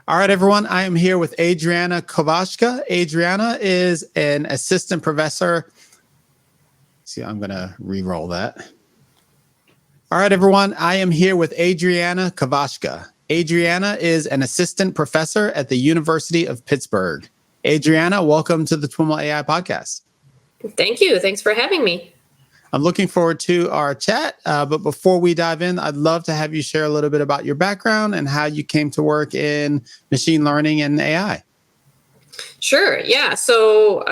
All right, everyone. I am here with Adriana Kovashka. Adriana is an assistant professor. See, I'm going to re-roll that. All right, everyone. I am here with Adriana Kovashka. Adriana is an assistant professor at the University of Pittsburgh. Adriana, welcome to the TWiML AI podcast. Thank you. Thanks for having me. I'm looking forward to our chat, but before we dive in, I'd love to have you share a little bit about your background and how you came to work in machine learning and AI. Sure. Yeah. So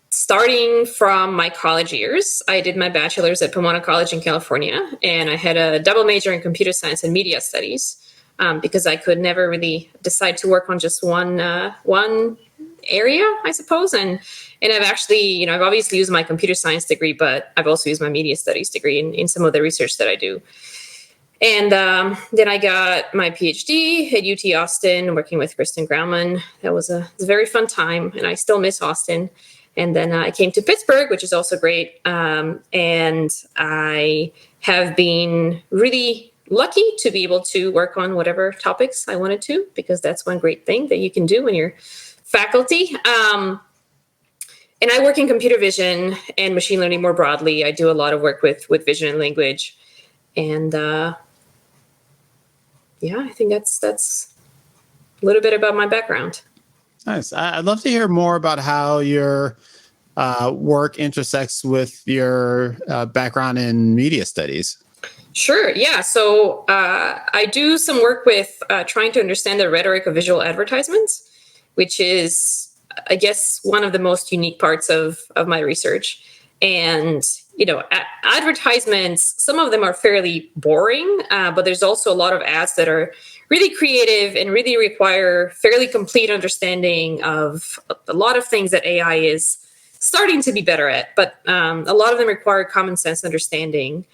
starting from my college years, I did my bachelor's at Pomona College in California, and I had a double major in computer science and media studies because I could never really decide to work on just one area, I suppose. And I've actually, I've obviously used my computer science degree, but I've also used my media studies degree in some of the research that I do. And then I got my PhD at UT Austin, working with Kristen Grauman. That was a very fun time, and I still miss Austin. And then I came to Pittsburgh, which is also great. And I have been really lucky to be able to work on whatever topics I wanted to, because that's one great thing that you can do when you're faculty. And I work in computer vision and machine learning more broadly. I do a lot of work with vision and language. And I think that's a little bit about my background. Nice. I'd love to hear more about how your work intersects with your background in media studies. Sure. Yeah. So I do some work with trying to understand the rhetoric of visual advertisements, which is, I guess, one of the most unique parts of my research. And, advertisements, some of them are fairly boring, but there's also a lot of ads that are really creative and really require fairly complete understanding of a lot of things that AI is starting to be better at. But a lot of them require common sense understanding.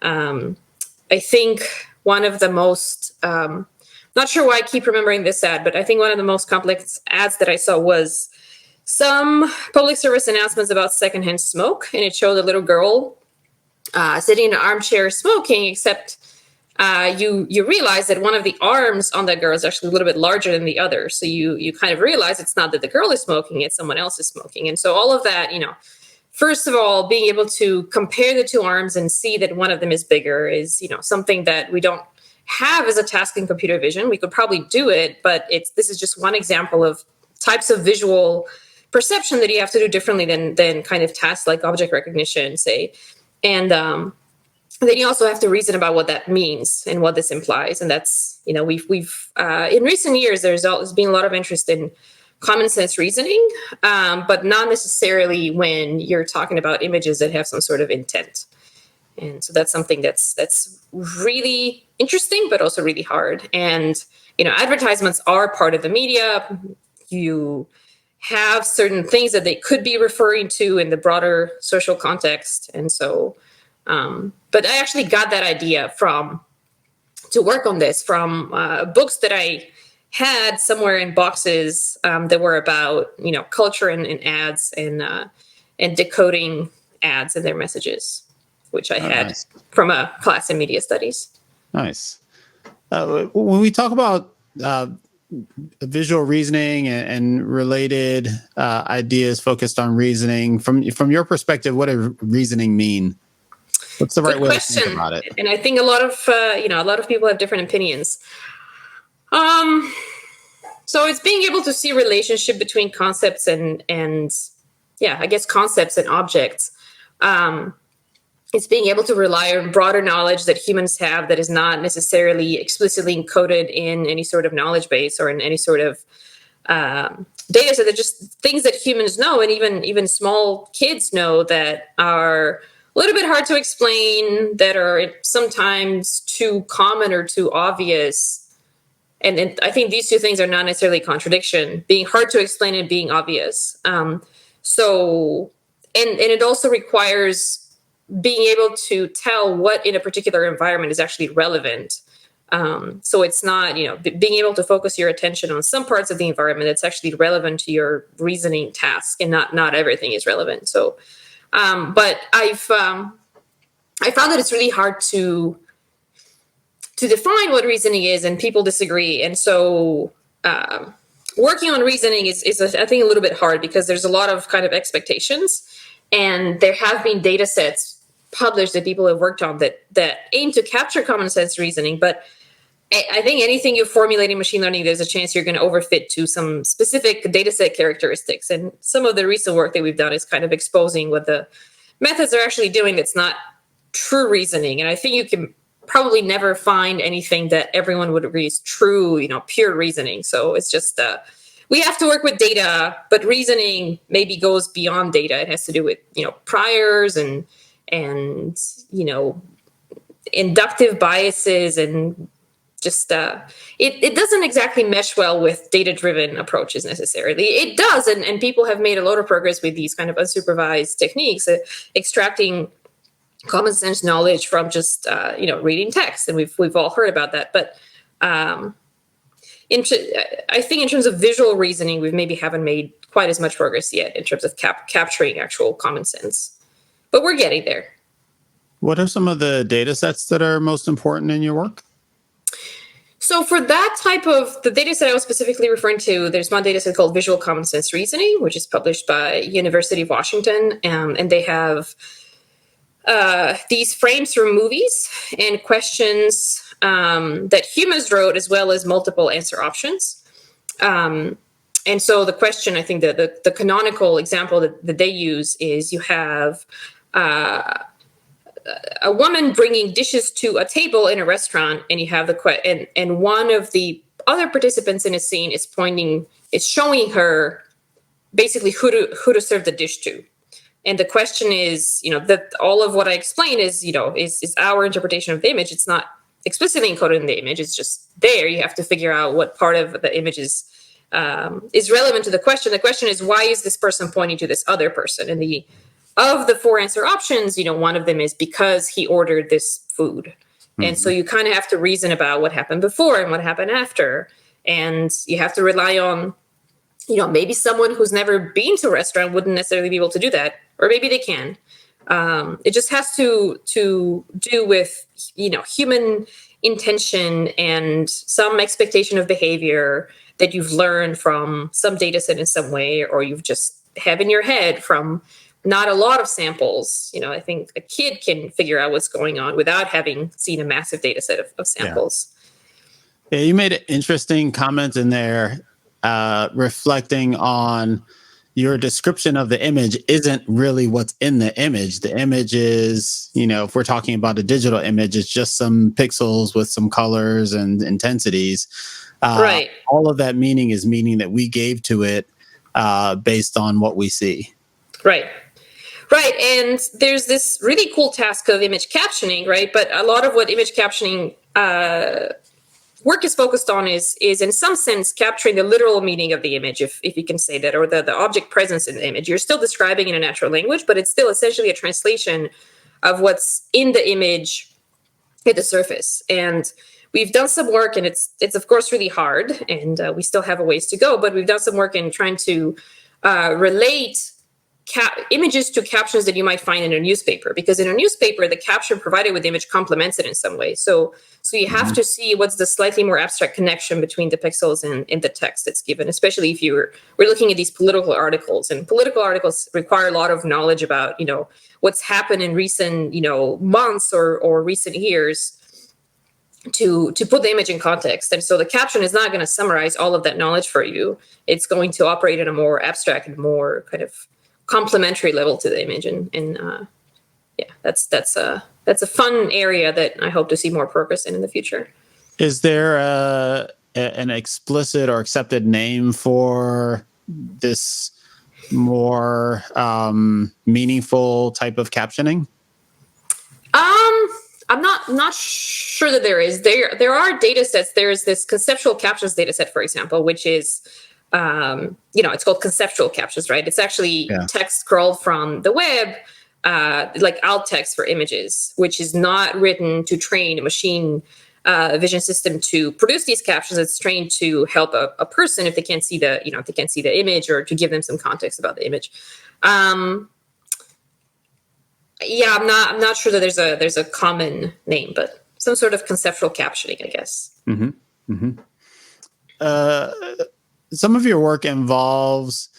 I think one of the most, not sure why I keep remembering this ad, but I think one of the most complex ads that I saw was some public service announcements about secondhand smoke, and it showed a little girl sitting in an armchair smoking, except you realize that one of the arms on that girl is actually a little bit larger than the other. So you kind of realize it's not that the girl is smoking, it's someone else is smoking. And so all of that, first of all, being able to compare the two arms and see that one of them is bigger is, something that we don't have as a task in computer vision. We could probably do it, but this is just one example of types of visual perception that you have to do differently than kind of tasks like object recognition, say. And then you also have to reason about what that means and what this implies. And that's, we've in recent years, there's been a lot of interest in common sense reasoning, but not necessarily when you're talking about images that have some sort of intent. And so that's something that's really interesting, but also really hard. And, advertisements are part of the media. You have certain things that they could be referring to in the broader social context. And so, but I actually got that idea to work on this from books that I had somewhere in boxes that were about, culture and ads and decoding ads and their messages, which I had from a class in media studies. Nice. When we talk about visual reasoning and related ideas focused on reasoning, from your perspective, what does reasoning mean? What's the right way to think about it? And I think a lot of people have different opinions. So it's being able to see relationship between concepts and I guess concepts and objects. It's being able to rely on broader knowledge that humans have that is not necessarily explicitly encoded in any sort of knowledge base or in any sort of data. So they're just things that humans know, and even small kids know, that are a little bit hard to explain, that are sometimes too common or too obvious. And I think these two things are not necessarily a contradiction, being hard to explain and being obvious. So it also requires being able to tell what in a particular environment is actually relevant. So it's not, being able to focus your attention on some parts of the environment that's actually relevant to your reasoning task, and not everything is relevant. So, but I found that it's really hard to define what reasoning is, and people disagree. And so working on reasoning is I think, a little bit hard because there's a lot of kind of expectations, and there have been data sets published that people have worked on that aim to capture common sense reasoning. But I think anything you formulate in machine learning, there's a chance you're going to overfit to some specific data set characteristics. And some of the recent work that we've done is kind of exposing what the methods are actually doing that's not true reasoning. And I think you can probably never find anything that everyone would agree is true, pure reasoning. So it's just we have to work with data, but reasoning maybe goes beyond data. It has to do with priors and inductive biases, and just it doesn't exactly mesh well with data-driven approaches necessarily. It does, and people have made a lot of progress with these kind of unsupervised techniques, extracting common sense knowledge from just reading text, and we've all heard about that. But I think in terms of visual reasoning, we maybe haven't made quite as much progress yet in terms of capturing actual common sense, but we're getting there. What are some of the data sets that are most important in your work? So for that type of, the data set I was specifically referring to, there's one data set called Visual Common Sense Reasoning, which is published by University of Washington. And they have these frames from movies and questions that humans wrote, as well as multiple answer options. And so the question, I think the canonical example that they use is you have a woman bringing dishes to a table in a restaurant, and you have and one of the other participants in a scene is showing her basically who to serve the dish to. And the question is, that all of what I explained is our interpretation of the image. It's not explicitly encoded in the image. It's just there. You have to figure out what part of the image is relevant to the question. The question is, why is this person pointing to this other person? And of the four answer options, one of them is because he ordered this food. Mm-hmm. And so you kind of have to reason about what happened before and what happened after. And you have to rely on, maybe someone who's never been to a restaurant wouldn't necessarily be able to do that, or maybe they can. It just has to do with, human intention and some expectation of behavior that you've learned from some data set in some way, or you've just have in your head from not a lot of samples. I think a kid can figure out what's going on without having seen a massive data set of samples. Yeah, you made an interesting comment in there, reflecting on your description of the image isn't really what's in the image. The image is, if we're talking about a digital image, it's just some pixels with some colors and intensities. Right. All of that meaning is meaning that we gave to it based on what we see. Right. Right. And there's this really cool task of image captioning, right? But a lot of what image captioning work is focused on is in some sense capturing the literal meaning of the image, if you can say that, or the object presence in the image. You're still describing in a natural language, but it's still essentially a translation of what's in the image at the surface. And we've done some work, and it's of course really hard, and we still have a ways to go, but we've done some work in trying to relate images to captions that you might find in a newspaper, because in a newspaper, the caption provided with the image complements it in some way. So you have to see what's the slightly more abstract connection between the pixels and the text that's given, especially if we're looking at these political articles. And political articles require a lot of knowledge about, what's happened in recent, months or recent years to put the image in context. And so the caption is not going to summarize all of that knowledge for you. It's going to operate at a more abstract and more kind of complementary level to the image, and that's a fun area that I hope to see more progress in the future. Is there an explicit or accepted name for this more meaningful type of captioning? I'm not sure that there is. There are data sets. There's this conceptual captions data set, for example, which is it's called conceptual captions, right? It's actually text scrolled from the web, like alt text for images, which is not written to train a machine vision system to produce these captions. It's trained to help a person if they can't see the image, or to give them some context about the image. I'm not sure that there's a common name, but some sort of conceptual captioning, I guess. Some of your work involves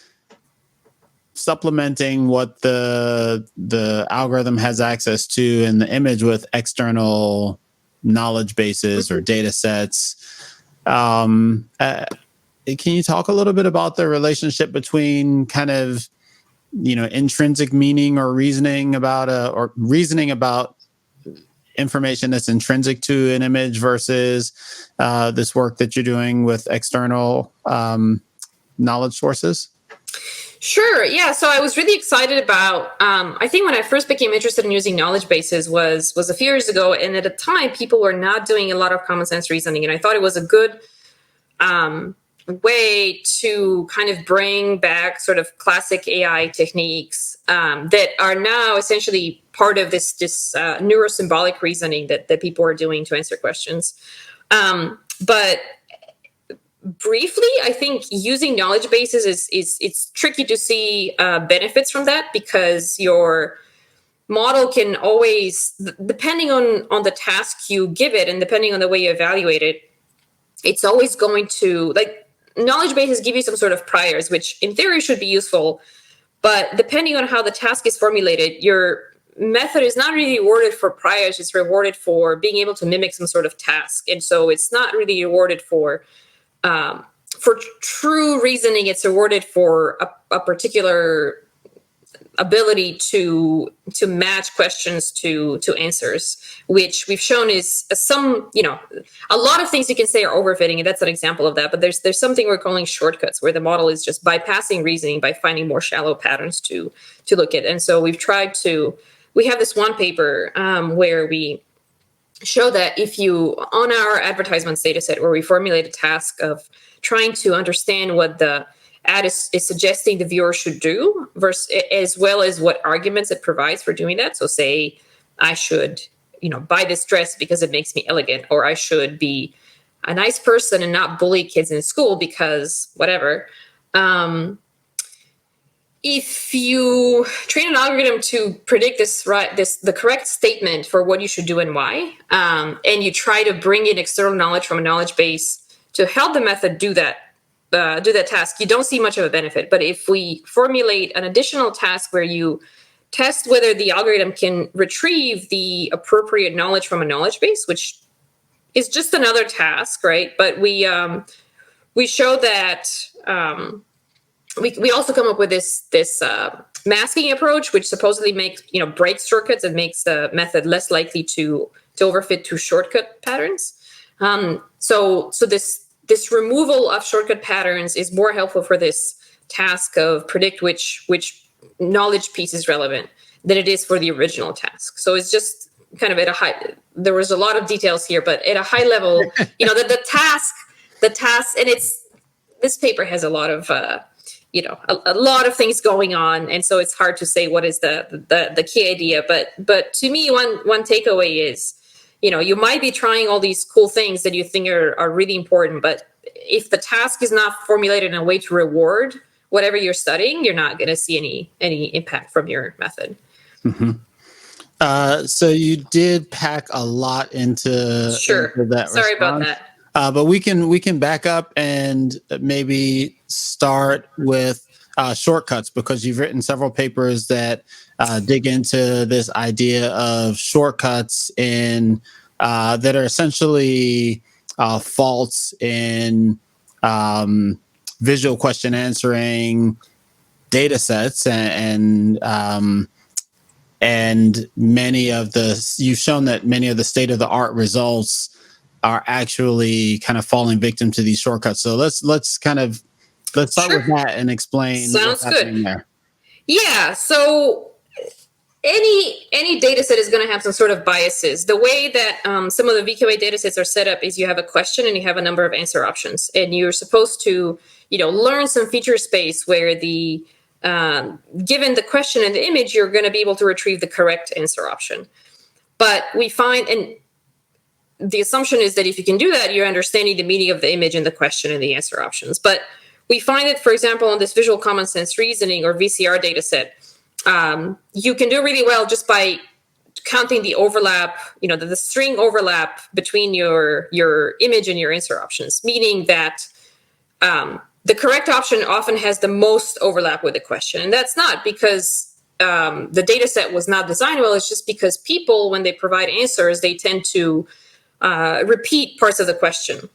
supplementing what the algorithm has access to in the image with external knowledge bases or data sets. Can you talk a little bit about the relationship between kind of, intrinsic meaning or reasoning about information that's intrinsic to an image versus this work that you're doing with external knowledge sources? Sure. Yeah. So I was really excited about, I think when I first became interested in using knowledge bases was a few years ago. And at the time, people were not doing a lot of common sense reasoning. And I thought it was a good way to kind of bring back sort of classic AI techniques that are now essentially part of this neuro-symbolic reasoning that people are doing to answer questions. But briefly, I think using knowledge bases it's tricky to see benefits from that, because your model can always, depending on the task you give it and depending on the way you evaluate it, it's always going to, like, knowledge bases give you some sort of priors, which in theory should be useful, but depending on how the task is formulated, your method is not really rewarded for priors, it's rewarded for being able to mimic some sort of task. And so it's not really rewarded for true reasoning. It's rewarded for a particular ability to match questions to answers, which we've shown is a lot of things you can say are overfitting, and that's an example of that. But there's something we're calling shortcuts, where the model is just bypassing reasoning by finding more shallow patterns to look at. And so we have this one paper where we show that if you, on our advertisements data set, where we formulate a task of trying to understand what the ad is suggesting the viewer should do, as well as what arguments it provides for doing that. So say, I should, buy this dress because it makes me elegant, or I should be a nice person and not bully kids in school because whatever. If you train an algorithm to predict the correct statement for what you should do and why, and you try to bring in external knowledge from a knowledge base to help the method do that task, you don't see much of a benefit. But if we formulate an additional task where you test whether the algorithm can retrieve the appropriate knowledge from a knowledge base, which is just another task, right? But we show that. We also come up with this masking approach, which supposedly breaks shortcuts and makes the method less likely to overfit to shortcut patterns. So this removal of shortcut patterns is more helpful for this task of predict which knowledge piece is relevant than it is for the original task. So it's just kind of at a high. There was a lot of details here, but at a high level, the task, and this paper has a lot of. A lot of things going on, and so it's hard to say what is the key idea. But to me, one takeaway is, you might be trying all these cool things that you think are really important, but if the task is not formulated in a way to reward whatever you're studying, you're not going to see any impact from your method. Mm-hmm. So you did pack a lot into that. Sorry response. About that. But we can back up and maybe start with shortcuts, because you've written several papers that dig into this idea of shortcuts that are essentially faults in visual question answering data sets, and you've shown that many of the state of the art results are actually kind of falling victim to these shortcuts. So let's start with that and explain what's happening there. Yeah. So any data set is going to have some sort of biases. The way that some of the VQA data sets are set up is you have a question and you have a number of answer options, and you're supposed to, learn some feature space where the given the question and the image, you're going to be able to retrieve the correct answer option. But we find, and the assumption is that if you can do that, you're understanding the meaning of the image and the question and the answer options. But we find that, for example, on this visual common sense reasoning or VCR data set, you can do really well just by counting the overlap, the string overlap between your image and your answer options, meaning that the correct option often has the most overlap with the question. And that's not because the data set was not designed well. It's just because people, when they provide answers, they tend to repeat parts of the question.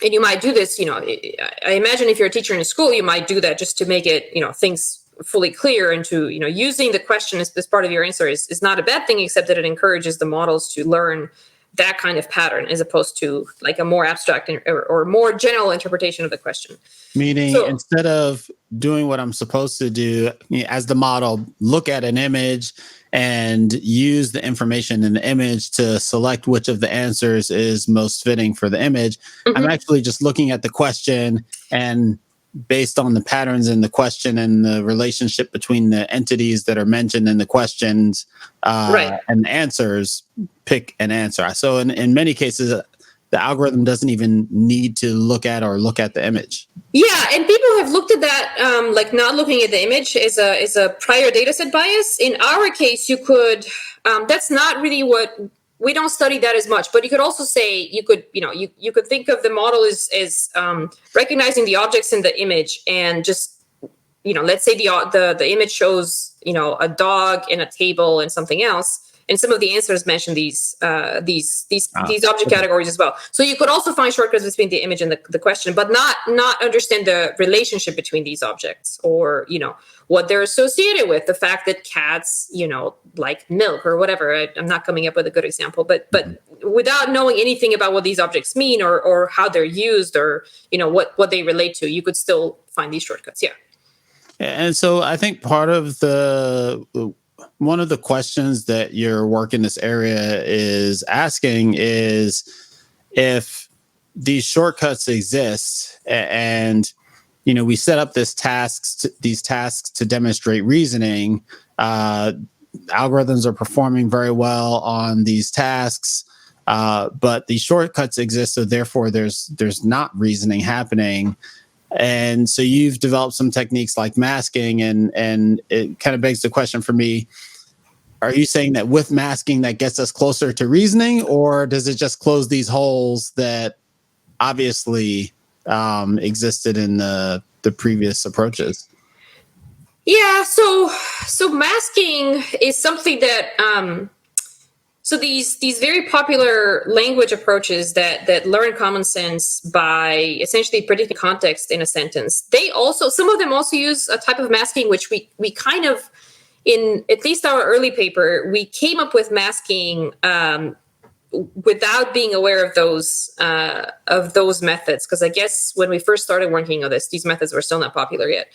And you might do this, I imagine if you're a teacher in a school, you might do that just to make it, things fully clear, and to, using the question as part of your answer is not a bad thing, except that it encourages the models to learn that kind of pattern as opposed to like a more abstract or more general interpretation of the question. Meaning, instead of doing what I'm supposed to do as the model, look at an image and use the information in the image to select which of the answers is most fitting for the image. Mm-hmm. I'm actually just looking at the question, and based on the patterns in the question and the relationship between the entities that are mentioned in the questions and the answers, pick an answer. So in many cases, the algorithm doesn't even need to look at the image. Yeah, and people have looked at that, like not looking at the image is a prior data set bias. In our case, you could, that's not really what, we don't study that as much, but you could also say, you could think of the model as recognizing the objects in the image, and just, let's say the image shows, a dog and a table and something else. And some of the answers mention these object categories as well. So you could also find shortcuts between the image and the question, but not understand the relationship between these objects, or what they're associated with. The fact that cats like milk or whatever. I'm not coming up with a good example, but without knowing anything about what these objects mean or how they're used, or what they relate to, you could still find these shortcuts. Yeah. And so I think part of one of the questions that your work in this area is asking is, if these shortcuts exist and we set up these tasks to demonstrate reasoning, algorithms are performing very well on these tasks, but these shortcuts exist, so therefore there's not reasoning happening. And so you've developed some techniques like masking, and it kind of begs the question for me, are you saying that with masking that gets us closer to reasoning, or does it just close these holes that obviously existed in the previous approaches? Yeah, so masking is something that so these very popular language approaches that learn common sense by essentially predicting context in a sentence, some of them also use a type of masking which we kind of, in at least our early paper, we came up with masking without being aware of those methods, because I guess when we first started working on this, these methods were still not popular yet.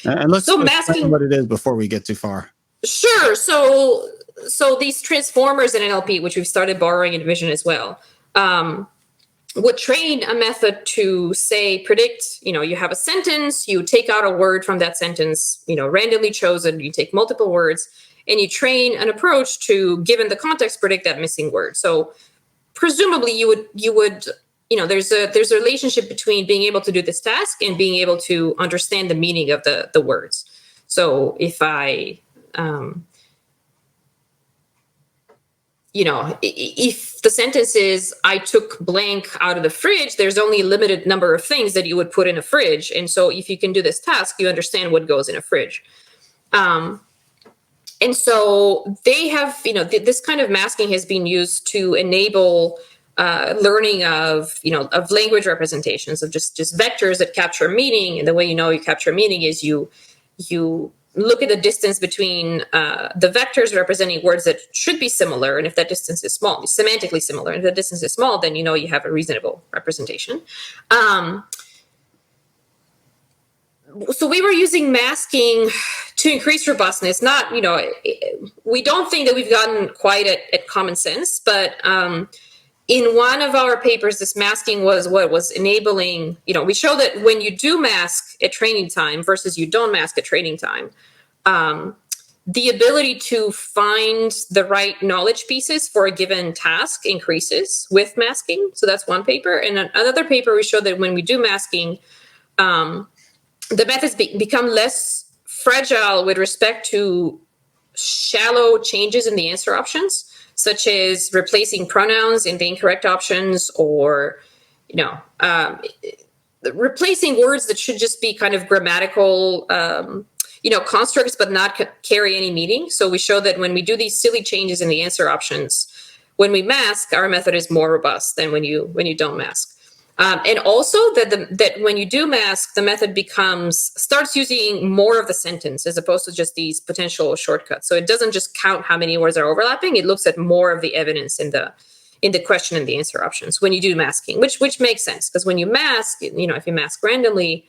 And let's explain what it is before we get too far. Sure. So these transformers in NLP, which we've started borrowing in Vision as well, would train a method to say, predict, you have a sentence, you take out a word from that sentence, randomly chosen, you take multiple words, and you train an approach to, given the context, predict that missing word. So presumably you would, there's a relationship between being able to do this task and being able to understand the meaning of the words. So if I, if the sentence is, I took blank out of the fridge, there's only a limited number of things that you would put in a fridge. And so if you can do this task, you understand what goes in a fridge. And so they have, this kind of masking has been used to enable learning of language representations, of just vectors that capture meaning. And the way you capture meaning is you look at the distance between the vectors representing words that should be similar. And if that distance is small, semantically similar, and if the distance is small, then you have a reasonable representation. So we were using masking to increase robustness. Not, we don't think that we've gotten quite at common sense, but in one of our papers, this masking was what was enabling, we show that when you do mask at training time versus you don't mask at training time, the ability to find the right knowledge pieces for a given task increases with masking. So that's one paper. And another paper, we showed that when we do masking, the methods become less fragile with respect to shallow changes in the answer options, such as replacing pronouns in the incorrect options, or replacing words that should just be kind of grammatical constructs but not carry any meaning. So we show that when we do these silly changes in the answer options, when we mask, our method is more robust than when you don't mask. And also that when you do mask, the method starts using more of the sentence as opposed to just these potential shortcuts. So it doesn't just count how many words are overlapping; it looks at more of the evidence in the question and the answer options when you do masking, which makes sense, because when you mask, if you mask randomly,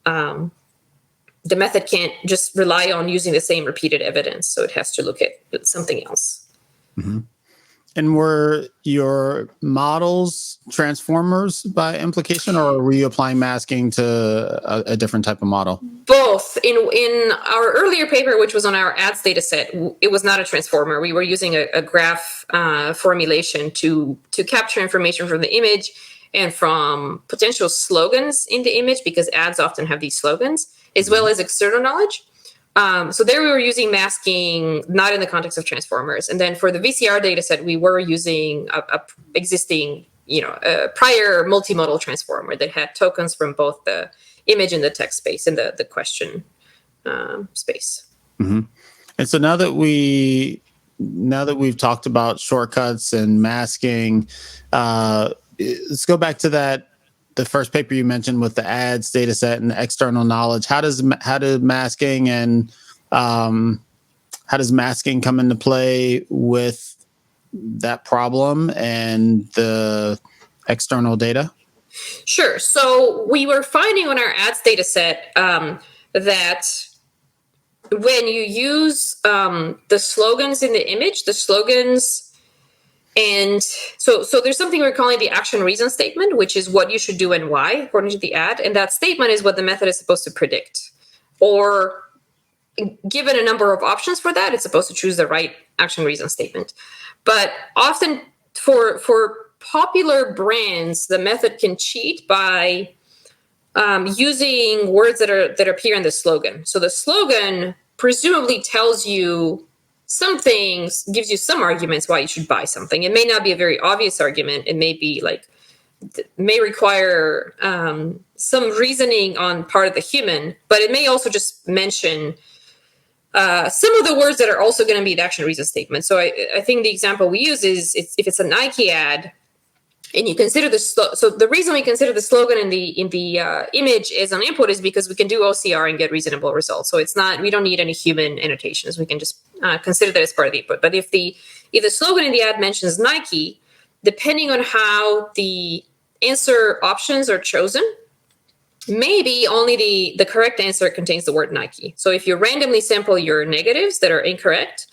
the method can't just rely on using the same repeated evidence, so it has to look at something else. Mm-hmm. And were your models transformers by implication, or were you applying masking to a different type of model? Both. In our earlier paper, which was on our ads data set, it was not a transformer. We were using a graph formulation to capture information from the image and from potential slogans in the image, because ads often have these slogans, as well as external knowledge. So there we were using masking, not in the context of transformers. And then for the VCR data set, we were using a existing, a prior multimodal transformer that had tokens from both the image and the text space and the question space. Mm-hmm. And so now that we've talked about shortcuts and masking, let's go back to the first paper you mentioned with the ads data set and the external knowledge. How does masking and how does masking come into play with that problem and the external data? Sure. So we were finding on our ads data set that when you use the slogans in the image, and so there's something we're calling the action reason statement, which is what you should do and why, according to the ad. And that statement is what the method is supposed to predict. Or given a number of options for that, it's supposed to choose the right action reason statement. But often for popular brands, the method can cheat by using words that appear in the slogan. So the slogan presumably tells you some things, gives you some arguments why you should buy something. It may not be a very obvious argument. It may be may require some reasoning on part of the human, but it may also just mention some of the words that are also going to be the action reason statement. So I think the example we use is if it's a Nike ad, and you consider so the reason we consider the slogan in the image as an input is because we can do OCR and get reasonable results. So we don't need any human annotations. We can just consider that as part of the input. But if the slogan in the ad mentions Nike, depending on how the answer options are chosen, maybe only the correct answer contains the word Nike. So if you randomly sample your negatives that are incorrect,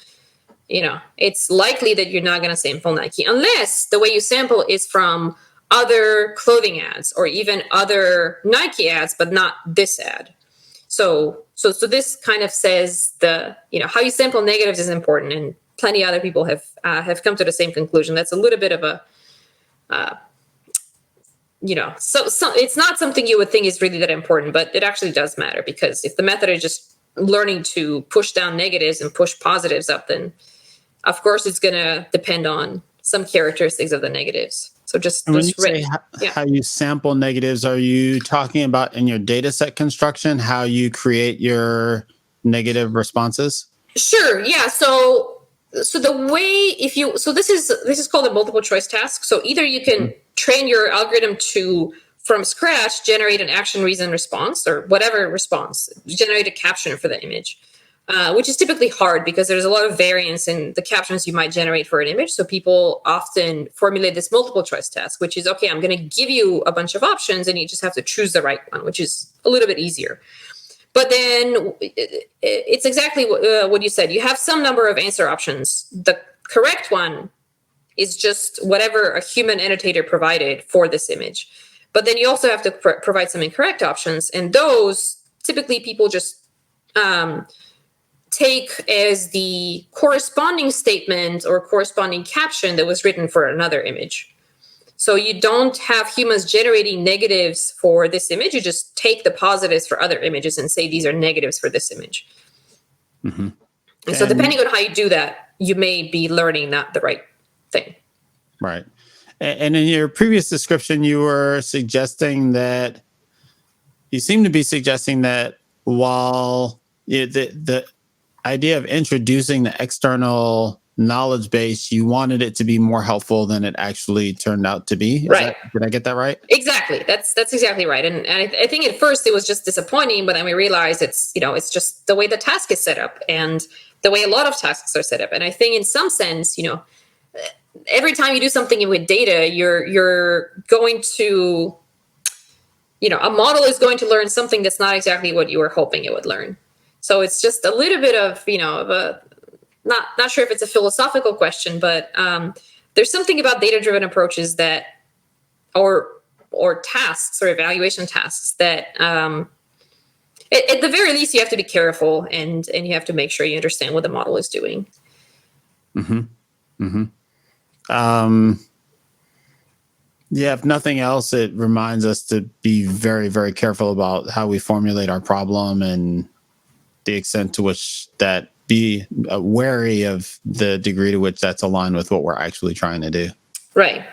it's likely that you're not going to sample Nike, unless the way you sample is from other clothing ads or even other Nike ads, but not this ad. So this kind of says how you sample negatives is important, and plenty of other people have come to the same conclusion. That's a little bit of a so it's not something you would think is really that important, but it actually does matter, because if the method is just learning to push down negatives and push positives up, then of course it's going to depend on some characteristics of the negatives. So when you say how you sample negatives, are you talking about in your data set construction, how you create your negative responses? Sure. Yeah. So the way this is called a multiple choice task. So either you can train your algorithm to, from scratch, generate an action reason response or whatever response, generate a caption for the image, which is typically hard because there's a lot of variance in the captions you might generate for an image. So people often formulate this multiple choice task, which is, okay, I'm going to give you a bunch of options and you just have to choose the right one, which is a little bit easier. But then it's exactly what you said. You have some number of answer options. The correct one is just whatever a human annotator provided for this image. But then you also have to provide some incorrect options. And those, typically people just take as the corresponding statement or corresponding caption that was written for another image. So you don't have humans generating negatives for this image. You just take the positives for other images and say these are negatives for this image. Mm-hmm. And so depending on how you do that, you may be learning not the right thing. Right. And in your previous description, you were suggesting that you seem to be suggesting that while the idea of introducing the external knowledge base, you wanted it to be more helpful than it actually turned out to be. Did I get that right? Exactly. That's exactly right. And I think at first it was just disappointing, but then we realized it's just the way the task is set up and the way a lot of tasks are set up. And I think in some sense, every time you do something with data, you're going to, a model is going to learn something that's not exactly what you were hoping it would learn. So it's just a little bit of, of a, not sure if it's a philosophical question, but there's something about data-driven approaches that, or tasks or evaluation tasks that, at the very least, you have to be careful and you have to make sure you understand what the model is doing. Mm-hmm. Mm-hmm. Yeah, if nothing else, it reminds us to be very, very careful about how we formulate our problem and the extent to which that be wary of the degree to which that's aligned with what we're actually trying to do. Right.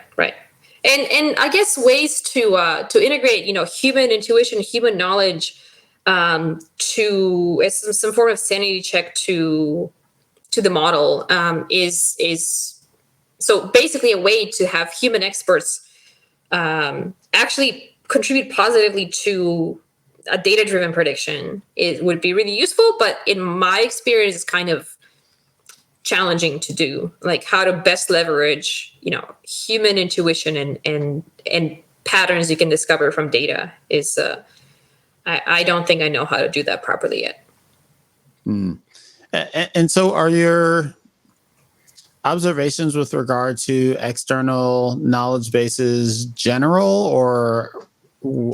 And I guess ways to integrate, human intuition, human knowledge, to as some form of sanity check to the model, is so basically a way to have human experts actually contribute positively to a data-driven prediction. It would be really useful, but in my experience, it's kind of challenging to do. Like how to best leverage, human intuition and patterns you can discover from data is. I don't think I know how to do that properly yet. And so, are your observations with regard to external knowledge bases general, or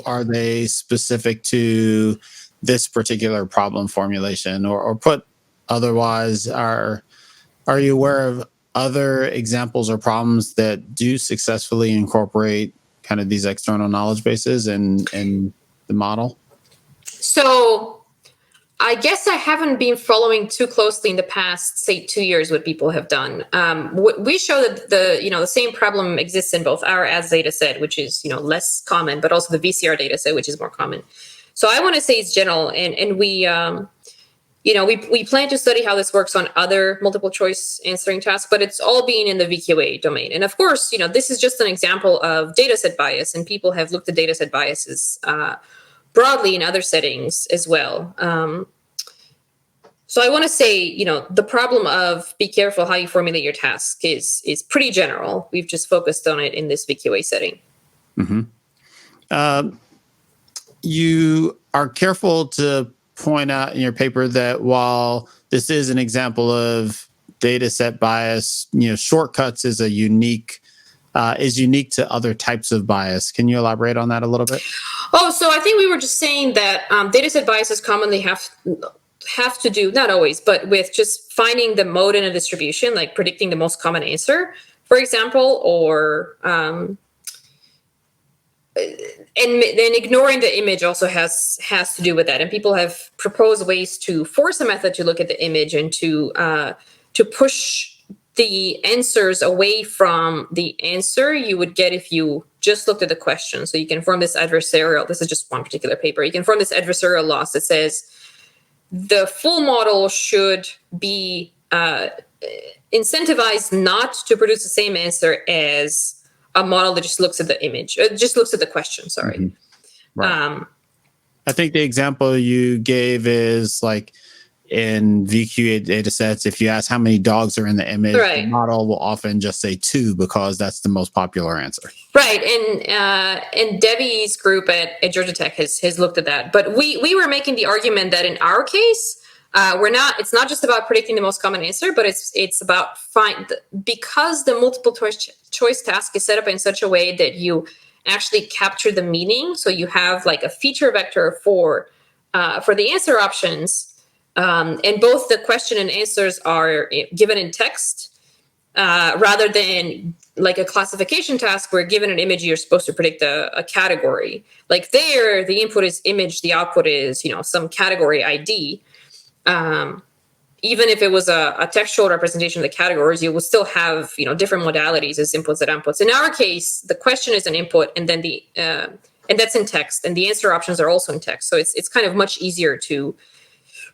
are they specific to this particular problem formulation? Or put otherwise, are you aware of other examples or problems that do successfully incorporate kind of these external knowledge bases in the model? So I guess I haven't been following too closely in the past, say, 2 years, what people have done. We show that the same problem exists in both our ads data set, which is, less common, but also the VCR data set, which is more common. So I want to say it's general. And we plan to study how this works on other multiple choice answering tasks, but it's all being in the VQA domain. And of course, this is just an example of data set bias, and people have looked at data set biases broadly in other settings as well. So I want to say, the problem of be careful how you formulate your task is pretty general. We've just focused on it in this VQA setting. Mm-hmm. You are careful to point out in your paper that while this is an example of data set bias, shortcuts is unique to other types of bias. Can you elaborate on that a little bit? Oh, so I think we were just saying that data set biases commonly have to do, not always, but with just finding the mode in a distribution, like predicting the most common answer, for example, or and then ignoring the image also has to do with that. And people have proposed ways to force a method to look at the image and to push the answers away from the answer you would get if you just looked at the question. So you can form this adversarial, this is just one particular paper, you can form this adversarial loss that says the full model should be incentivized not to produce the same answer as a model that just looks at the image, just looks at the question, sorry. Mm-hmm. Right. I think the example you gave is like in VQA data sets, if you ask how many dogs are in the image, the model will often just say 2 because that's the most popular answer. Right. And Debbie's group at Georgia Tech has looked at that. But we were making the argument that in our case, it's not just about predicting the most common answer, but it's about because the multiple choice task is set up in such a way that you actually capture the meaning. So you have like a feature vector for the answer options. And both the question and answers are given in text, rather than like a classification task where given an image, you're supposed to predict a category. Like there, the input is image, the output is, some category ID. even if it was a textual representation of the categories, you will still have, different modalities as inputs and outputs. In our case, the question is an input, and then and that's in text, and the answer options are also in text. So it's kind of much easier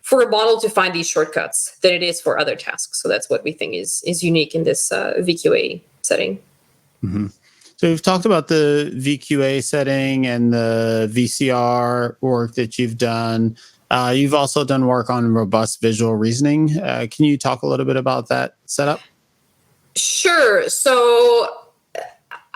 for a model to find these shortcuts than it is for other tasks. So that's what we think is unique in this VQA setting. Mm-hmm. So we've talked about the VQA setting and the VCR work that you've done. You've also done work on robust visual reasoning. Can you talk a little bit about that setup? Sure. So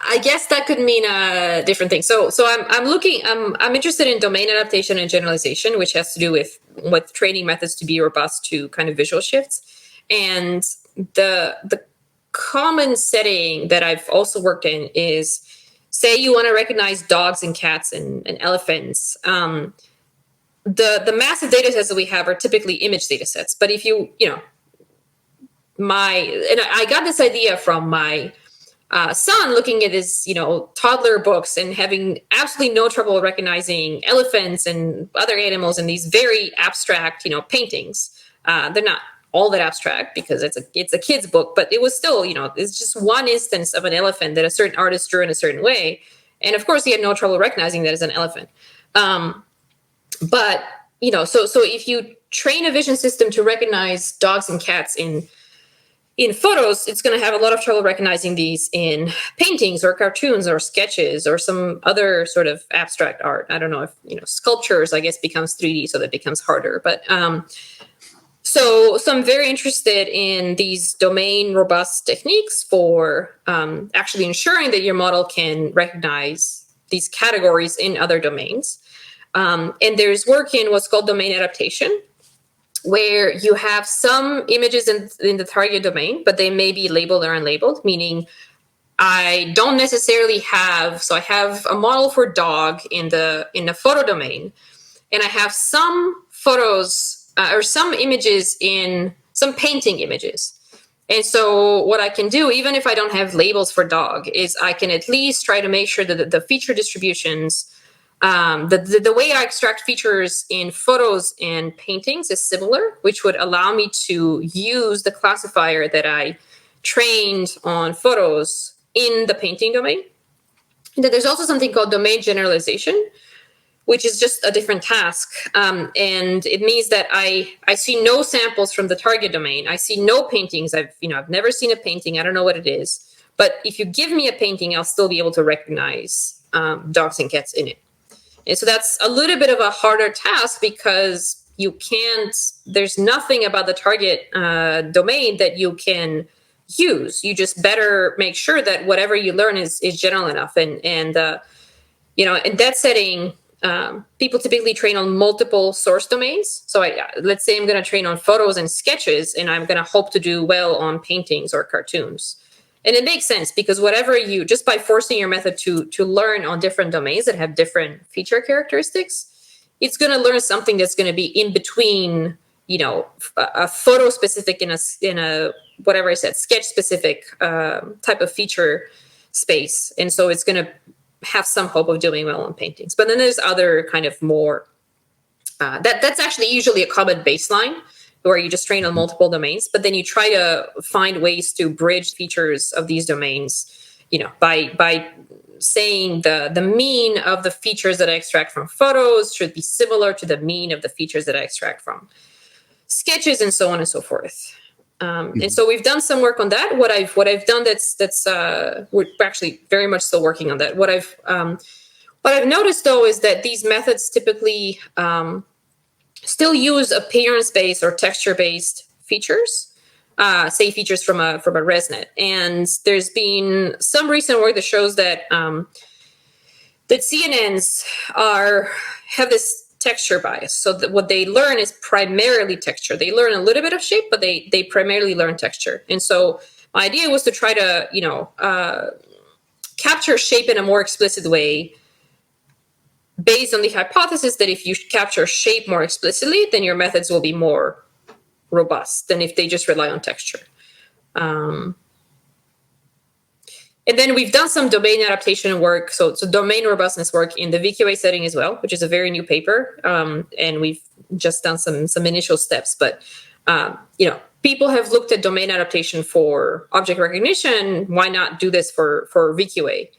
I guess that could mean a different thing. So I'm interested in domain adaptation and generalization, which has to do with training methods to be robust to kind of visual shifts. And the common setting that I've also worked in is, say you want to recognize dogs and cats and elephants. The massive data sets that we have are typically image data sets. But if I got this idea from my son looking at his, toddler books and having absolutely no trouble recognizing elephants and other animals in these very abstract, paintings. They're not all that abstract because it's a kid's book, but it was still, it's just one instance of an elephant that a certain artist drew in a certain way. And of course he had no trouble recognizing that as an elephant. But, so if you train a vision system to recognize dogs and cats in photos, it's going to have a lot of trouble recognizing these in paintings or cartoons or sketches or some other sort of abstract art. I don't know if, sculptures, I guess, becomes 3D, so that becomes harder. But so I'm very interested in these domain robust techniques for actually ensuring that your model can recognize these categories in other domains. And there's work in what's called domain adaptation, where you have some images in the target domain, but they may be labeled or unlabeled, meaning I don't necessarily have, so I have a model for dog in the photo domain, and I have some photos or some images in some painting images. And so what I can do, even if I don't have labels for dog, is I can at least try to make sure that the feature distributions, the way I extract features in photos and paintings is similar, which would allow me to use the classifier that I trained on photos in the painting domain. And then there's also something called domain generalization, which is just a different task. And it means that I see no samples from the target domain. I see no paintings. I've never seen a painting. I don't know what it is. But if you give me a painting, I'll still be able to recognize dogs and cats in it. And so that's a little bit of a harder task because there's nothing about the target domain that you can use. You just better make sure that whatever you learn is general enough. And in that setting, people typically train on multiple source domains. So let's say I'm going to train on photos and sketches, and I'm going to hope to do well on paintings or cartoons. And it makes sense because just by forcing your method to learn on different domains that have different feature characteristics, it's going to learn something that's going to be in between, a photo specific in a whatever I said, sketch specific type of feature space. And so it's going to have some hope of doing well on paintings. But then there's other kind of more, that's actually usually a common baseline, where you just train on multiple domains, but then you try to find ways to bridge features of these domains, by saying the mean of the features that I extract from photos should be similar to the mean of the features that I extract from sketches, and so on and so forth. And so we've done some work on that. What I've done that's we're actually very much still working on that. What I've noticed though is that these methods typically still use appearance-based or texture-based features, say features from a ResNet. And there's been some recent work that shows that CNNs have this texture bias. So that what they learn is primarily texture. They learn a little bit of shape, but they primarily learn texture. And so my idea was to try to, capture shape in a more explicit way, based on the hypothesis that if you capture shape more explicitly, then your methods will be more robust than if they just rely on texture. And then we've done some domain adaptation work, so domain robustness work in the VQA setting as well, which is a very new paper. And we've just done some initial steps. But people have looked at domain adaptation for object recognition. Why not do this for VQA?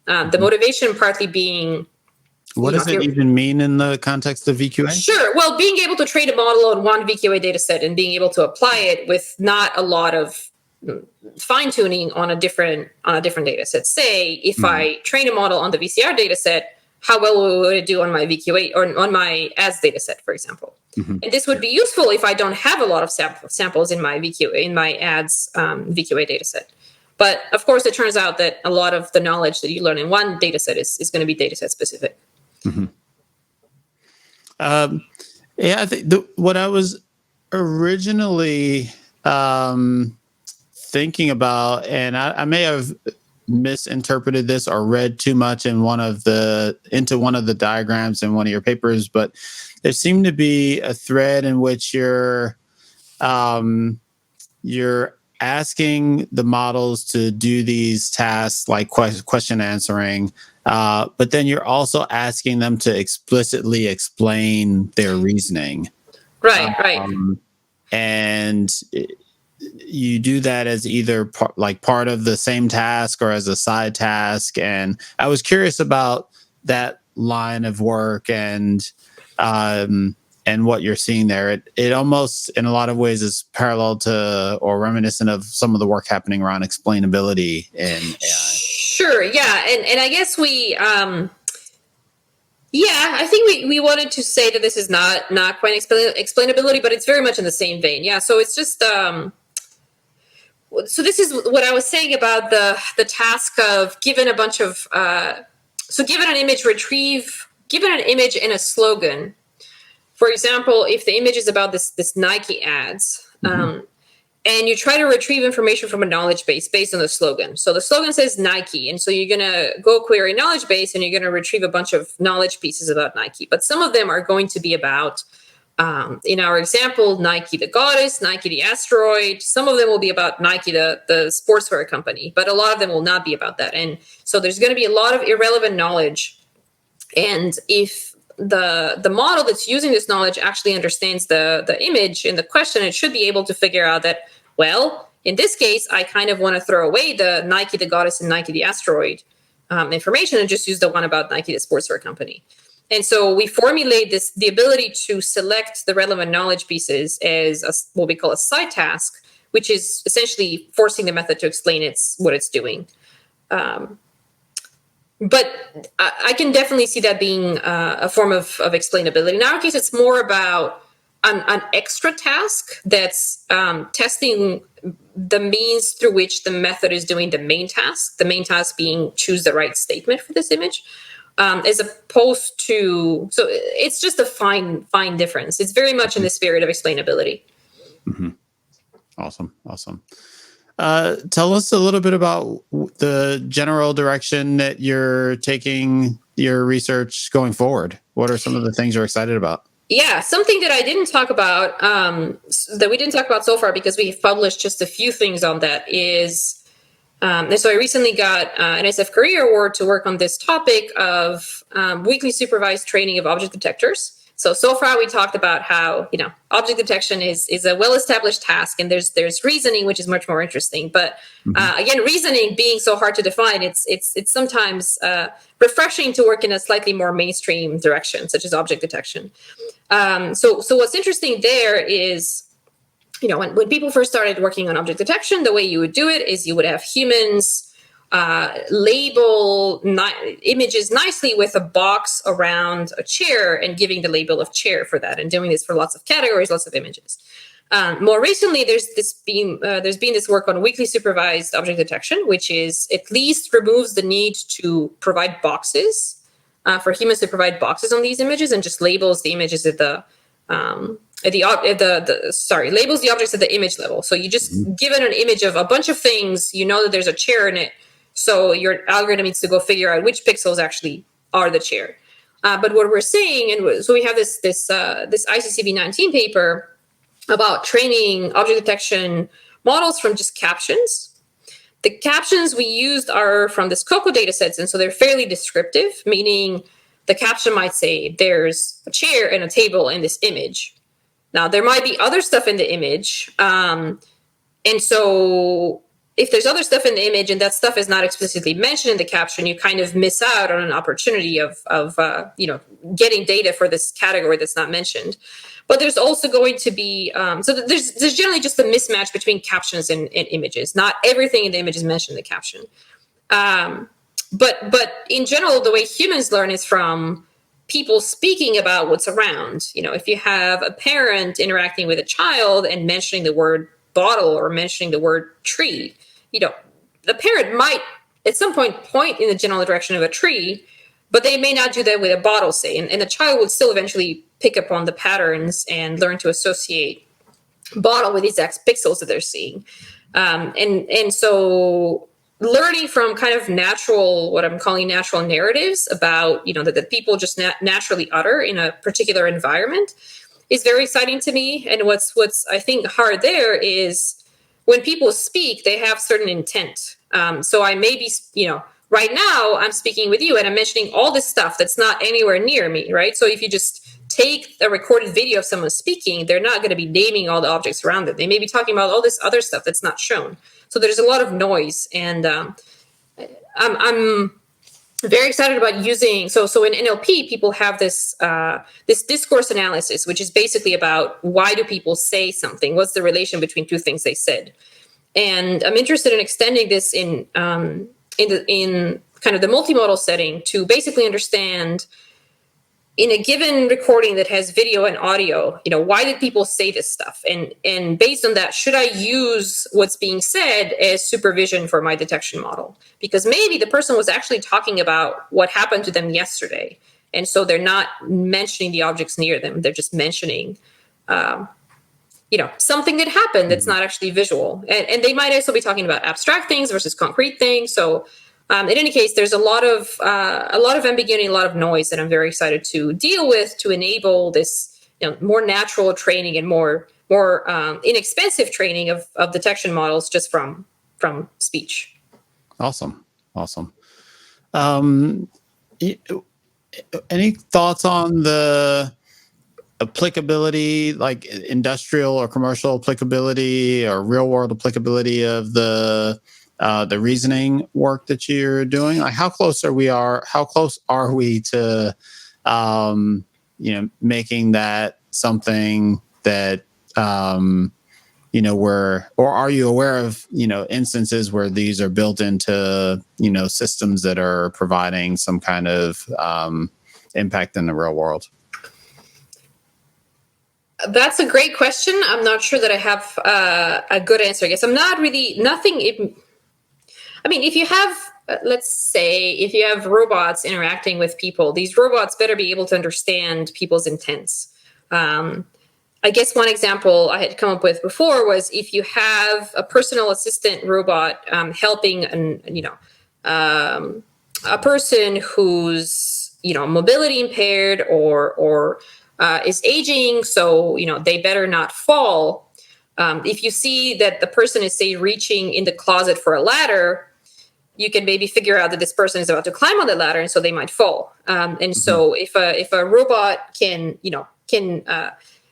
The motivation partly being, what does it even mean in the context of VQA? Sure. Well, being able to train a model on one VQA data set and being able to apply it with not a lot of fine tuning on a different data set. Say, if I train a model on the VCR data set, how well would it do on my VQA or on my ads data set, for example? And this would be useful if I don't have a lot of samples in my VQA, in my ads VQA data set. But of course, it turns out that a lot of the knowledge that you learn in one data set is going to be data set specific. I think what I was originally thinking about, and I may have misinterpreted this or read too much into one of the diagrams in one of your papers, but there seemed to be a thread in which you're asking the models to do these tasks like question answering, but then you're also asking them to explicitly explain their reasoning. Right. And you do that as either part of the same task or as a side task. And I was curious about that line of work and what you're seeing there. It almost, in a lot of ways, is parallel to or reminiscent of some of the work happening around explainability in AI. Sure, yeah. And I guess I think we wanted to say that this is not quite explainability, but it's very much in the same vein. Yeah, so it's just... So this is what I was saying about the task of given a bunch of... given an image, given an image and a slogan. For example, if the image is about this Nike ads, and you try to retrieve information from a knowledge base based on the slogan. So the slogan says Nike, and so you're going to go query a knowledge base, and you're going to retrieve a bunch of knowledge pieces about Nike. But some of them are going to be about, in our example, Nike the goddess, Nike the asteroid. Some of them will be about Nike the sportswear company, but a lot of them will not be about that. And so there's going to be a lot of irrelevant knowledge. And if the model that's using this knowledge actually understands the image in the question, it should be able to figure out that, well, in this case, I kind of want to throw away the Nike the goddess and Nike the asteroid information and just use the one about Nike the sportswear company. And so we formulate the ability to select the relevant knowledge pieces as what we call a side task, which is essentially forcing the method to explain what it's doing. But I can definitely see that being a form of explainability. In our case, it's more about an extra task that's testing the means through which the method is doing the main task being choose the right statement for this image, as opposed to... So it's just a fine difference. It's very much in the spirit of explainability. Awesome. Tell us a little bit about the general direction that you're taking your research going forward. What are some of the things you're excited about? Yeah, something that I didn't talk about, that we didn't talk about so far because we've published just a few things on that is, and so I recently got an SF Career Award to work on this topic of weekly supervised training of object detectors. So far we talked about how, object detection is a well-established task, and there's reasoning, which is much more interesting. But again, reasoning being so hard to define, it's sometimes refreshing to work in a slightly more mainstream direction, such as object detection. So what's interesting there is, when people first started working on object detection, the way you would do it is you would have humans label images nicely with a box around a chair and giving the label of chair for that, and doing this for lots of categories, lots of images. More recently, there's been this work on weekly supervised object detection, which is at least removes the need to provide boxes for humans to provide boxes on these images, and just labels the images at labels the objects at the image level. So you just give it an image of a bunch of things, that there's a chair in it. So your algorithm needs to go figure out which pixels actually are the chair. But what we're seeing, and so we have this ICCV 19 paper about training object detection models from just captions. The captions we used are from this COCO data sets, and so they're fairly descriptive, meaning the caption might say, there's a chair and a table in this image. Now, there might be other stuff in the image. And so if there's other stuff in the image and that stuff is not explicitly mentioned in the caption, you kind of miss out on an opportunity of getting data for this category that's not mentioned. But there's also going to be, there's generally just a mismatch between captions and images. Not everything in the image is mentioned in the caption. But in general, the way humans learn is from people speaking about what's around. If you have a parent interacting with a child and mentioning the word bottle or mentioning the word tree, the parent might at some point in the general direction of a tree, but they may not do that with a bottle, say, and the child would still eventually pick up on the patterns and learn to associate bottle with these X pixels that they're seeing. And so learning from kind of what I'm calling natural narratives about, that people just naturally utter in a particular environment is very exciting to me. And what's I think hard there is when people speak, they have certain intent. So I may be, right now I'm speaking with you and I'm mentioning all this stuff that's not anywhere near me, right? So if you just take a recorded video of someone speaking, they're not going to be naming all the objects around them. They may be talking about all this other stuff that's not shown. So there's a lot of noise, and I'm very excited about using. So in NLP, people have this discourse analysis, which is basically about why do people say something? What's the relation between two things they said? And I'm interested in extending this in kind of the multimodal setting to basically understand, in a given recording that has video and audio, why did people say this stuff? And based on that, should I use what's being said as supervision for my detection model? Because maybe the person was actually talking about what happened to them yesterday. And so they're not mentioning the objects near them. They're just mentioning, something that happened that's not actually visual. And they might also be talking about abstract things versus concrete things. So in any case, there's a lot of ambiguity, a lot of noise that I'm very excited to deal with to enable this more natural training and more inexpensive training of detection models just from speech. Awesome. Any thoughts on the applicability, like industrial or commercial applicability or real world applicability of the reasoning work that you're doing? Like how close are we to making that something that or are you aware of instances where these are built into systems that are providing some kind of impact in the real world? That's a great question. I'm not sure that I have a good answer. I guess I'm not really nothing. If you have, let's say, if you have robots interacting with people, these robots better be able to understand people's intents. I guess one example I had come up with before was if you have a personal assistant robot helping a person who's mobility impaired or is aging, so they better not fall. If you see that the person is, say, reaching in the closet for a ladder, you can maybe figure out that this person is about to climb on the ladder, and so they might fall. So if a robot can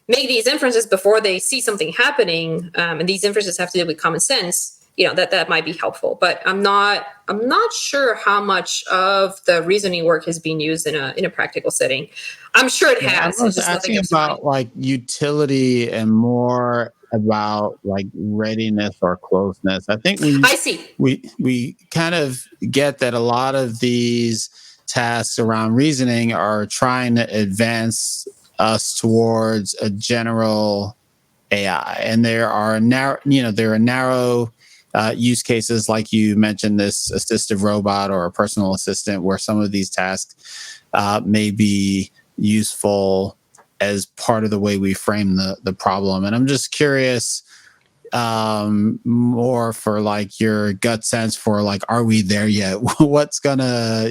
make these inferences before they see something happening, and these inferences have to do with common sense, that might be helpful. But I'm not sure how much of the reasoning work is being used in a practical setting. I'm sure it has. I was asking about like utility and more about like readiness or closeness. I think we kind of get that a lot of these tasks around reasoning are trying to advance us towards a general AI, and there are narrow use cases, like you mentioned, this assistive robot or a personal assistant, where some of these tasks may be useful as part of the way we frame the problem. And I'm just curious more for like your gut sense for like, are we there yet? What's gonna,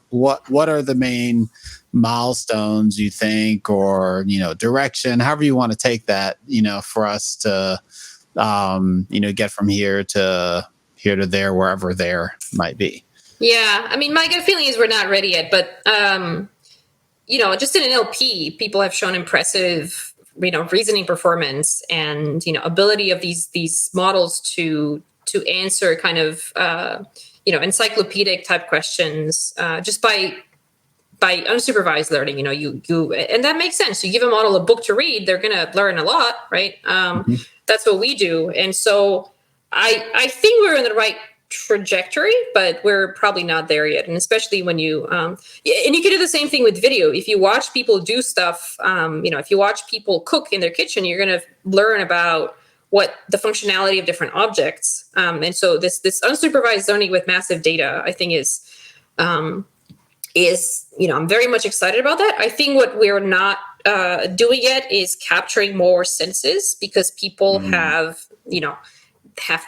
what are the main milestones you think, or, direction, however you want to take that, for us to, get from here to there, wherever there might be. Yeah. My gut feeling is we're not ready yet, but, just in NLP, people have shown impressive reasoning performance and ability of these models to answer kind of encyclopedic type questions just by unsupervised learning. And that makes sense. You give a model a book to read, they're going to learn a lot, right? That's what we do. And so I think we're in the right trajectory, but we're probably not there yet. And especially when you and you can do the same thing with video. If you watch people do stuff, if you watch people cook in their kitchen, you're going to learn about what the functionality of different objects. And so this unsupervised learning with massive data, I think is I'm very much excited about that. I think what we're not doing yet is capturing more senses, because people have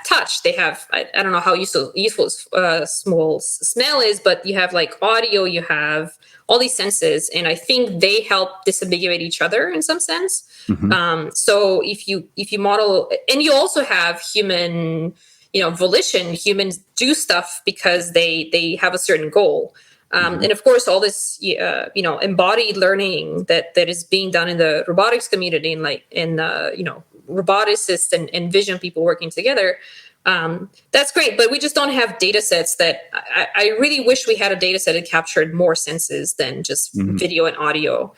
touch. They have, I don't know how useful smell is, but you have like audio, you have all these senses, and I think they help disambiguate each other in some sense. So if you model, and you also have human, volition. Humans do stuff because they have a certain goal. And of course, all this, embodied learning that is being done in the robotics community, and roboticists and vision people working together. That's great, but we just don't have data sets that I really wish we had a data set that captured more senses than just video and audio.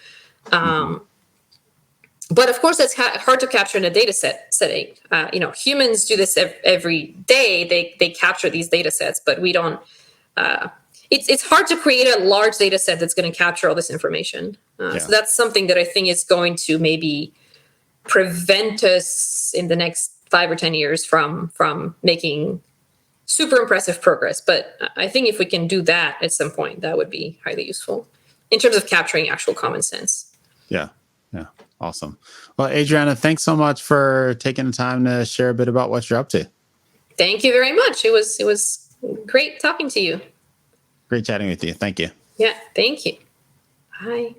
But of course, that's hard to capture in a data setting. Humans do this every day. They capture these data sets, but we don't. It's hard to create a large data set that's going to capture all this information. So that's something that I think is going to maybe prevent us in the next 5 or 10 years from making super impressive progress. But I think if we can do that at some point, that would be highly useful in terms of capturing actual common sense. Yeah. Awesome. Well, Adriana, thanks so much for taking the time to share a bit about what you're up to. Thank you very much. It was great talking to you. Great chatting with you. Thank you. Yeah, thank you. Bye.